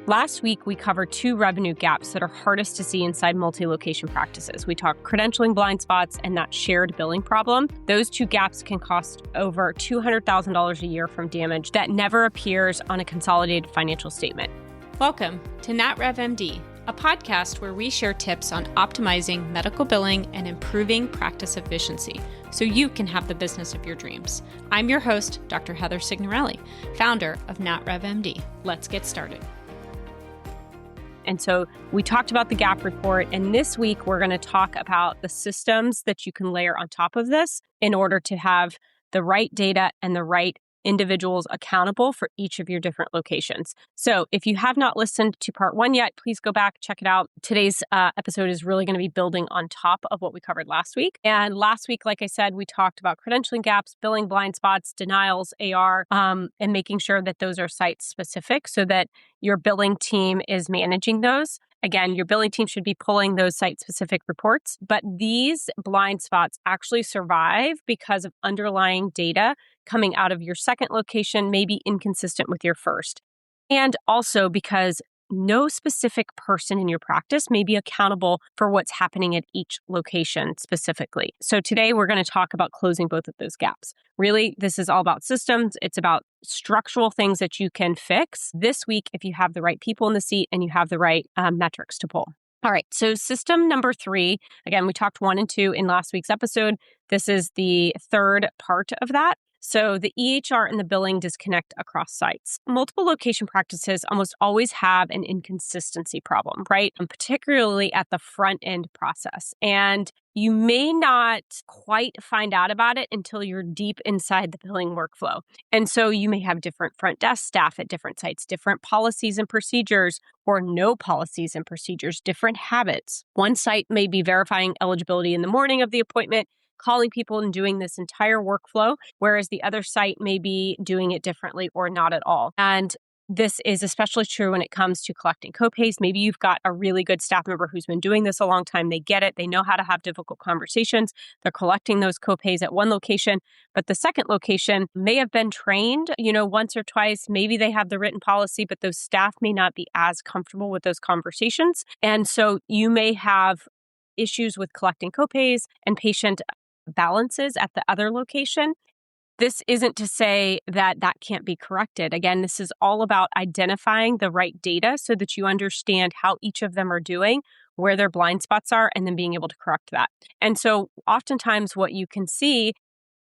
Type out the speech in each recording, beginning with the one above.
Last week, we covered two revenue gaps that are hardest to see inside multi-location practices. We talked credentialing blind spots and that shared billing problem. Those two gaps can cost over $200,000 a year from damage that never appears on a consolidated financial statement. Welcome to NatRevMD, a podcast where we share tips on optimizing medical billing and improving practice efficiency so you can have the business of your dreams. I'm your host, Dr. Heather Signorelli, founder of NatRevMD. Let's get started. And so we talked about the gap report, and this week we're going to talk about the systems that you can layer on top of this in order to have the right data and the right individuals accountable for each of your different locations. So if you have not listened to part one yet, please go back, check it out. Today's episode is really going to be building on top of what we covered last week. And last week, like I said, we talked about credentialing gaps, billing blind spots, denials, AR, and making sure that those are site specific so that your billing team is managing those. Again, your billing team should be pulling those site-specific reports, but these blind spots actually survive because of underlying data coming out of your second location may be inconsistent with your first. And also because no specific person in your practice may be accountable for what's happening at each location specifically. So today we're going to talk about closing both of those gaps. Really, this is all about systems. It's about structural things that you can fix this week if you have the right people in the seat and you have the right metrics to pull. All right, so system number 3, again, we talked 1 and 2 in last week's episode. This is the third part of that. So the EHR and the billing disconnect across sites. Multiple location practices almost always have an inconsistency problem, right? And particularly at the front end process. And you may not quite find out about it until you're deep inside the billing workflow. And so you may have different front desk staff at different sites, different policies and procedures, or no policies and procedures, different habits. One site may be verifying eligibility in the morning of the appointment, calling people and doing this entire workflow, whereas the other site may be doing it differently or not at all. And this is especially true when it comes to collecting copays. Maybe you've got a really good staff member who's been doing this a long time. They get it. They know how to have difficult conversations. They're collecting those copays at one location, but the second location may have been trained, once or twice. Maybe they have the written policy, but those staff may not be as comfortable with those conversations. And so you may have issues with collecting copays and patient balances at the other location. This isn't to say that that can't be corrected. Again, this is all about identifying the right data so that you understand how each of them are doing, where their blind spots are, and then being able to correct that. And so oftentimes what you can see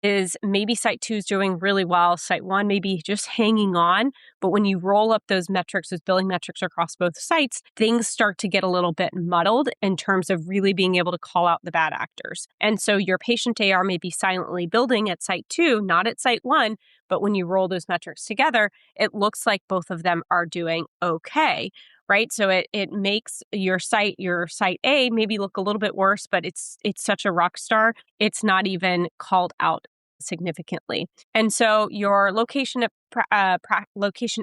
is maybe site 2 is doing really well. Site 1 may be just hanging on. But when you roll up those metrics, those billing metrics across both sites, things start to get a little bit muddled in terms of really being able to call out the bad actors. And so your patient AR may be silently building at site 2, not at site 1. But when you roll those metrics together, it looks like both of them are doing okay. Right. So it makes your site A maybe look a little bit worse, but it's such a rock star. It's not even called out significantly. And so your location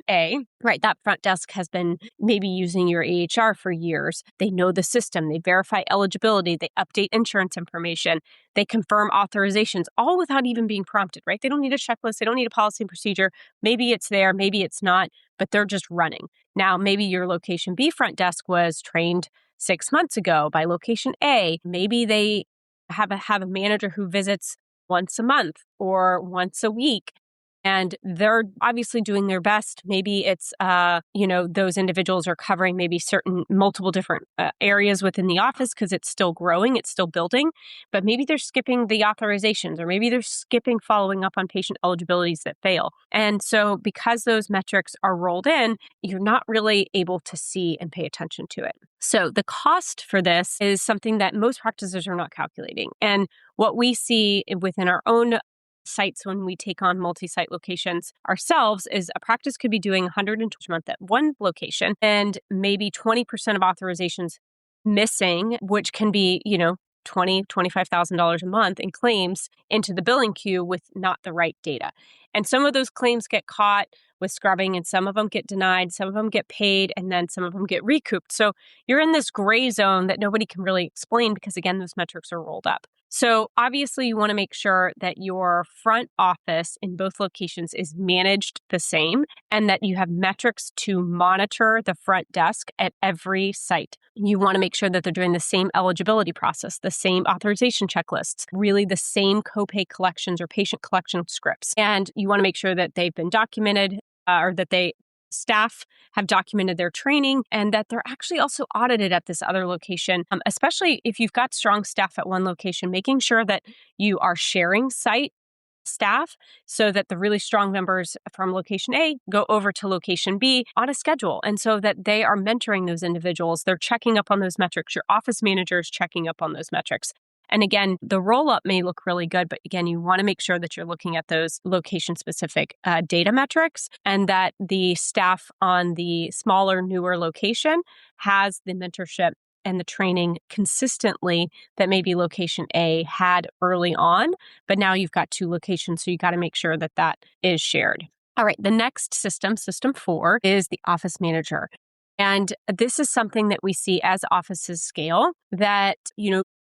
A, right, that front desk has been maybe using your EHR for years. They know the system. They verify eligibility. They update insurance information. They confirm authorizations, all without even being prompted, right? They don't need a checklist. They don't need a policy and procedure. Maybe it's there, maybe it's not, but they're just running. Now, maybe your location B front desk was trained 6 months ago by location A. Maybe they have a manager who visits once a month or once a week. And they're obviously doing their best. Maybe it's, those individuals are covering maybe multiple different areas within the office because it's still growing, it's still building. But maybe they're skipping the authorizations, or maybe they're skipping following up on patient eligibilities that fail. And so because those metrics are rolled in, you're not really able to see and pay attention to it. So the cost for this is something that most practices are not calculating. And what we see within our own sites when we take on multi-site locations ourselves is a practice could be doing 120 a month at one location and maybe 20% of authorizations missing, which can be, $20,000, $25,000 a month in claims into the billing queue with not the right data. And some of those claims get caught with scrubbing and some of them get denied, some of them get paid, and then some of them get recouped. So you're in this gray zone that nobody can really explain because, again, those metrics are rolled up. So obviously you want to make sure that your front office in both locations is managed the same and that you have metrics to monitor the front desk at every site. You want to make sure that they're doing the same eligibility process, the same authorization checklists, really the same copay collections or patient collection scripts. And you want to make sure that they've been documented or that staff have documented their training and that they're actually also audited at this other location, especially if you've got strong staff at one location, making sure that you are sharing site staff so that the really strong members from location A go over to location B on a schedule. And so that they are mentoring those individuals. They're checking up on those metrics. Your office manager is checking up on those metrics. And again, the roll-up may look really good, but again, you want to make sure that you're looking at those location-specific data metrics and that the staff on the smaller, newer location has the mentorship and the training consistently that maybe location A had early on, but now you've got two locations, so you got to make sure that that is shared. All right, the next system 4, is the office manager. And this is something that we see as offices scale that,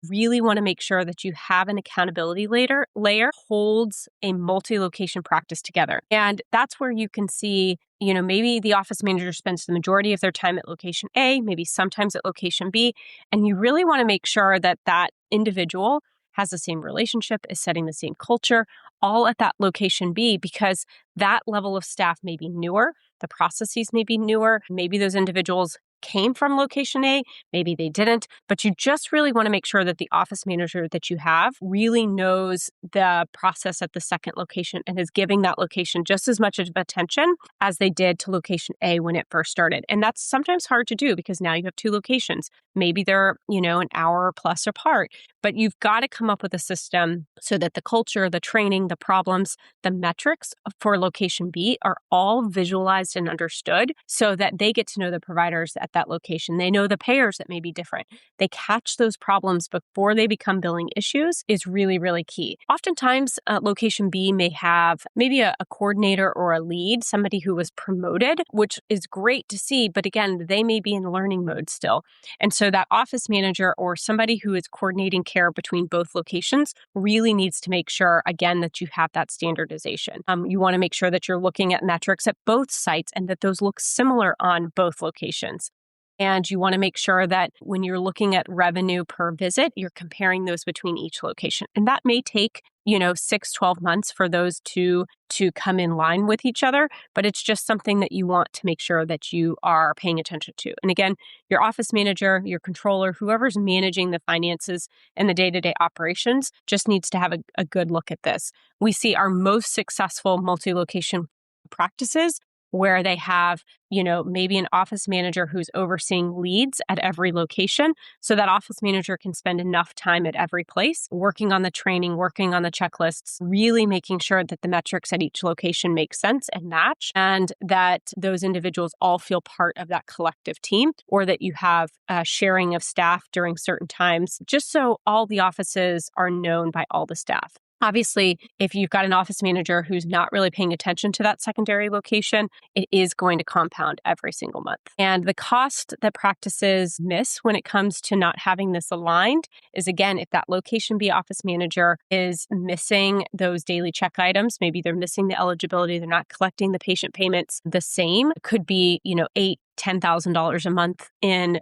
really want to make sure that you have an accountability layer holds a multi-location practice together. And that's where you can see, maybe the office manager spends the majority of their time at location A, maybe sometimes at location B. And you really want to make sure that that individual has the same relationship, is setting the same culture, all at that location B, because that level of staff may be newer. The processes may be newer. Maybe those individuals came from location A, maybe they didn't, but you just really want to make sure that the office manager that you have really knows the process at the second location and is giving that location just as much of attention as they did to location A when it first started. And that's sometimes hard to do because now you have two locations. Maybe they're, an hour plus apart, but you've got to come up with a system so that the culture, the training, the problems, the metrics for location B are all visualized and understood so that they get to know the providers at that location. They know the payers that may be different. They catch those problems before they become billing issues is really, really key. Oftentimes, location B may have maybe a coordinator or a lead, somebody who was promoted, which is great to see. But again, they may be in learning mode still. And so that office manager or somebody who is coordinating care between both locations really needs to make sure, again, that you have that standardization. You want to make sure that you're looking at metrics at both sites and that those look similar on both locations. And you want to make sure that when you're looking at revenue per visit, you're comparing those between each location. And that may take, 6, 12 months for those two to come in line with each other, but it's just something that you want to make sure that you are paying attention to. And again, your office manager, your controller, whoever's managing the finances and the day-to-day operations just needs to have a good look at this. We see our most successful multi-location practices where they have, maybe an office manager who's overseeing leads at every location. So that office manager can spend enough time at every place, working on the training, working on the checklists, really making sure that the metrics at each location make sense and match, and that those individuals all feel part of that collective team, or that you have sharing of staff during certain times, just so all the offices are known by all the staff. Obviously, if you've got an office manager who's not really paying attention to that secondary location, it is going to compound every single month. And the cost that practices miss when it comes to not having this aligned is, again, if that location B office manager is missing those daily check items, maybe they're missing the eligibility, they're not collecting the patient payments the same, it could be, $8,000, $10,000 a month in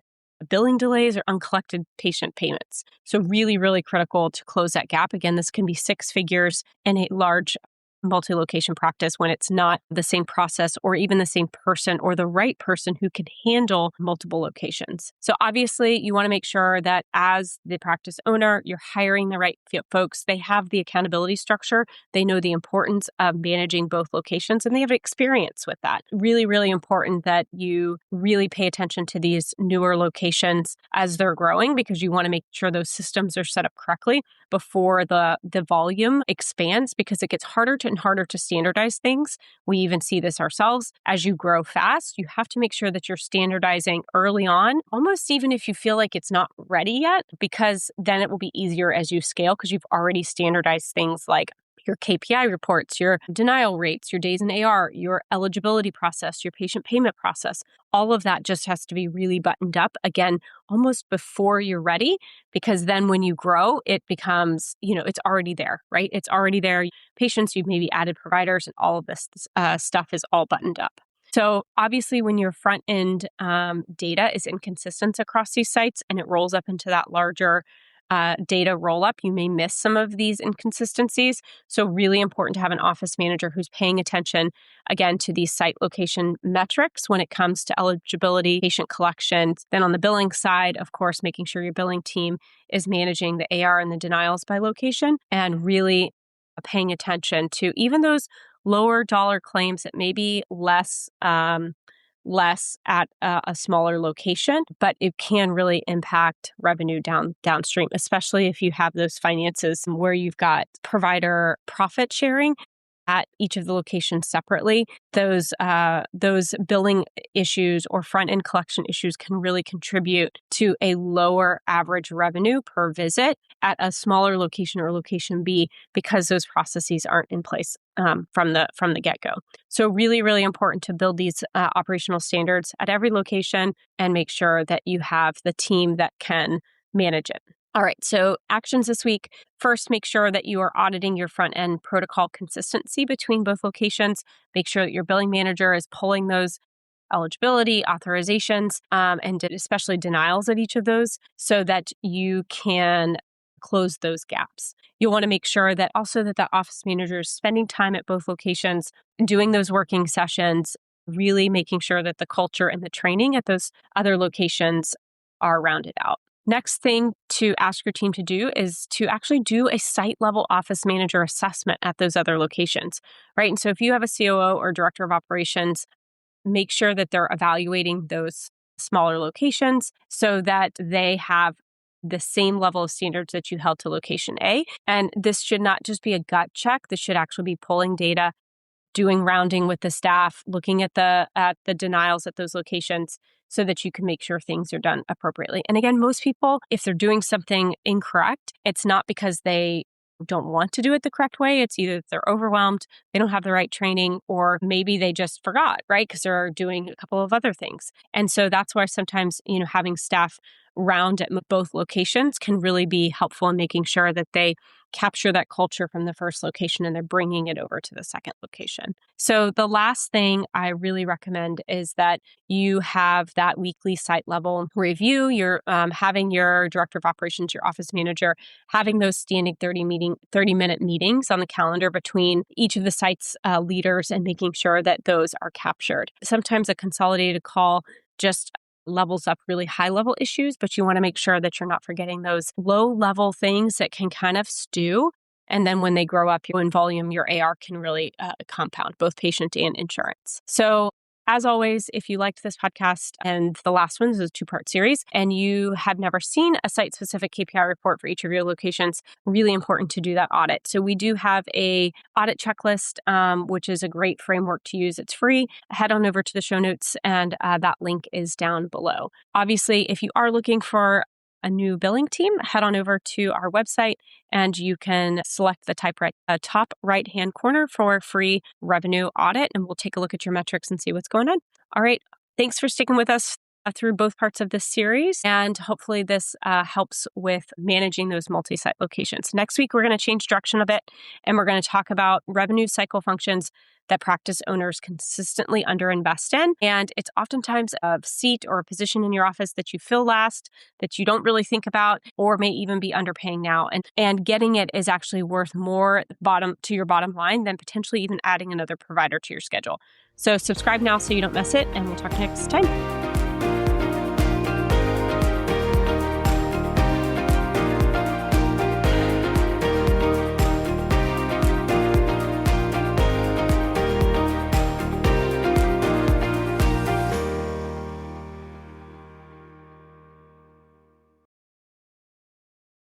billing delays or uncollected patient payments. So really, really critical to close that gap. Again, this can be 6 figures in a large multi-location practice when it's not the same process or even the same person or the right person who can handle multiple locations. So obviously, you want to make sure that as the practice owner, you're hiring the right folks. They have the accountability structure. They know the importance of managing both locations and they have experience with that. Really, really important that you really pay attention to these newer locations as they're growing because you want to make sure those systems are set up correctly before the volume expands because it gets harder to standardize things. We even see this ourselves. As you grow fast, you have to make sure that you're standardizing early on, almost even if you feel like it's not ready yet, because then it will be easier as you scale because you've already standardized things like your KPI reports, your denial rates, your days in AR, your eligibility process, your patient payment process. All of that just has to be really buttoned up, again, almost before you're ready, because then when you grow, it becomes, it's already there, right? It's already there. Patients, you've maybe added providers, and all of this stuff is all buttoned up. So obviously, when your front end data is inconsistent across these sites and it rolls up into that larger data roll up, you may miss some of these inconsistencies. So really important to have an office manager who's paying attention, again, to these site location metrics when it comes to eligibility, patient collections. Then on the billing side, of course, making sure your billing team is managing the AR and the denials by location, and really paying attention to even those lower dollar claims that may be less at a smaller location, but it can really impact revenue downstream, especially if you have those finances where you've got provider profit sharing at each of the locations separately. Those billing issues or front end collection issues can really contribute to a lower average revenue per visit at a smaller location or location B, because those processes aren't in place from the get-go. So really, really important to build these operational standards at every location and make sure that you have the team that can manage it. All right, so actions this week. First, make sure that you are auditing your front end protocol consistency between both locations. Make sure that your billing manager is pulling those eligibility, authorizations, and especially denials at each of those so that you can close those gaps. You'll want to make sure that also that the office manager is spending time at both locations, doing those working sessions, really making sure that the culture and the training at those other locations are rounded out. Next thing to ask your team to do is to actually do a site level office manager assessment at those other locations, right? And so if you have a COO or director of operations, make sure that they're evaluating those smaller locations so that they have the same level of standards that you held to location A. And this should not just be a gut check. This should actually be pulling data, doing rounding with the staff, looking at the denials at those locations so that you can make sure things are done appropriately. And again, most people, if they're doing something incorrect, it's not because they don't want to do it the correct way. It's either they're overwhelmed, they don't have the right training, or maybe they just forgot, right? Because they're doing a couple of other things. And so that's why sometimes, having staff round at both locations can really be helpful in making sure that they capture that culture from the first location and they're bringing it over to the second location. So the last thing I really recommend is that you have that weekly site level review. You're having your director of operations, your office manager, having those standing 30-minute meetings on the calendar between each of the site's leaders and making sure that those are captured. Sometimes a consolidated call just levels up really high level issues, but you want to make sure that you're not forgetting those low level things that can kind of stew. And then when they grow up in volume, your AR can really compound both patient and insurance. So as always, if you liked this podcast, and the last one is a 2-part series, and you have never seen a site-specific KPI report for each of your locations, really important to do that audit. So we do have a audit checklist, which is a great framework to use. It's free. Head on over to the show notes, and that link is down below. Obviously, if you are looking for a new billing team, head on over to our website and you can select the top right-hand corner for a free revenue audit, and we'll take a look at your metrics and see what's going on. All right. Thanks for sticking with us through both parts of this series, and hopefully this helps with managing those multi-site locations. Next week, we're going to change direction a bit, and we're going to talk about revenue cycle functions that practice owners consistently underinvest in. And it's oftentimes a seat or a position in your office that you fill last, that you don't really think about, or may even be underpaying now. And getting it is actually worth more to your bottom line than potentially even adding another provider to your schedule. So subscribe now so you don't miss it, and we'll talk next time.